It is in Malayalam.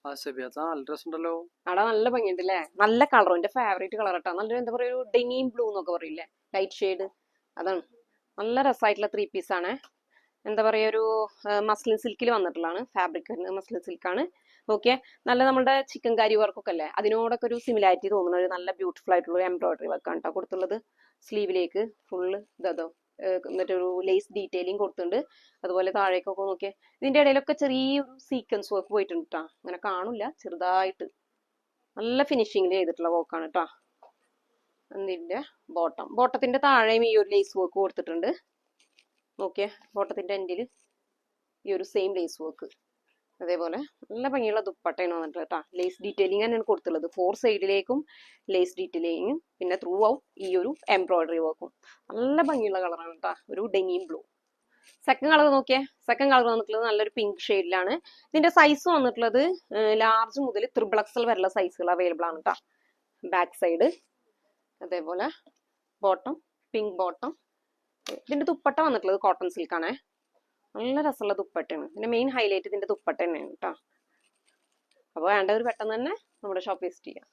നല്ല രസമുണ്ടല്ലോ. അവിടെ നല്ല ഭംഗിയുണ്ട് അല്ലേ? നല്ല കളറും എന്റെ ഫേവറേറ്റ് കളർ കേട്ടോ. നല്ലൊരു എന്താ പറയുക, ഒരു ഡെനിം ബ്ലൂ എന്നൊക്കെ പറയില്ലേ, ലൈറ്റ് ഷെയ്ഡ്. അതാണ് നല്ല രസമായിട്ടുള്ള 3 പീസ് ആണ്. എന്താ പറയുക, ഒരു മസ്ലിൻ സിൽക്കിൽ വന്നിട്ടുള്ളതാണ്. Fabric muslin സിൽക്കാണ്. ഓക്കെ, നല്ല നമ്മുടെ ചിക്കൻ കാരി വർക്കൊക്കെ അല്ലേ, അതിനോടൊക്കെ ഒരു സിമിലാരിറ്റി തോന്നുന്ന ഒരു നല്ല ബ്യൂട്ടിഫുൾ ആയിട്ടുള്ള ഒരു എംബ്രോയിഡറി വർക്കാണ് കേട്ടോ കൊടുത്തുള്ളത്. സ്ലീവിലേക്ക് ഫുള്ള് ഇതോ എന്നിട്ടൊരു ലേസ് ഡീറ്റെയിലിംഗ് കൊടുത്തിട്ടുണ്ട്. അതുപോലെ താഴേക്കൊക്കെ നോക്കിയാൽ ഇതിന്റെ ഇടയിലൊക്കെ ചെറിയൊരു സീക്വൻസ് വർക്ക് പോയിട്ടുണ്ട് കേട്ടോ. അങ്ങനെ കാണില്ല, ചെറുതായിട്ട് നല്ല ഫിനിഷിങ്ങിൽ ചെയ്തിട്ടുള്ള വർക്കാണ് കേട്ടോ. ഇതിന്റെ ബോട്ടത്തിന്റെ താഴെയും ഈ ഒരു ലേസ് വർക്ക് കൊടുത്തിട്ടുണ്ട്. നോക്കിയേ, ബോട്ടത്തിന്റെ എൻഡിൽ ഈ ഒരു സെയിം ലേസ് വർക്ക്. അതേപോലെ നല്ല ഭംഗിയുള്ള ദുപ്പട്ടയാണ് വന്നിട്ട് കേട്ടോ. ലേസ് ഡീറ്റെയിലിംഗ് തന്നെയാണ് കൊടുത്തുള്ളത്. 4 സൈഡിലേക്കും ലേസ് ഡീറ്റെയിലിങ്ങും പിന്നെ ത്രൂ ഔട്ട് ഈ ഒരു എംബ്രോയിഡറി വർക്കും. നല്ല ഭംഗിയുള്ള കളറാണ് കേട്ടോ, ഒരു ഡെനിം ബ്ലൂ. സെക്കൻഡ് കളർ നോക്കിയേ, സെക്കൻഡ് കളർ വന്നിട്ടുള്ളത് നല്ലൊരു പിങ്ക് ഷെയ്ഡിലാണ്. ഇതിന്റെ സൈസ് വന്നിട്ടുള്ളത് ലാർജ് മുതൽ 3XL വരെയുള്ള സൈസുകൾ അവൈലബിൾ ആണ് കേട്ടോ. ബാക്ക് സൈഡ് അതേപോലെ ബോട്ടം, പിങ്ക് ബോട്ടം. ഇതിന്റെ ദുപ്പട്ട വന്നിട്ടുള്ളത് കോട്ടൺ സിൽക്കാണേ. നല്ല രസമുള്ള ദുപ്പട്ടയാണ്. ഇതിന്റെ മെയിൻ ഹൈലൈറ്റ് ഇതിന്റെ ദുപ്പട്ട തന്നെയാണ് കേട്ടോ. അപ്പോൾ വേണ്ടവർ പെട്ടെന്ന് തന്നെ നമ്മുടെ ഷോപ്പ് വിസിറ്റ് ചെയ്യാം.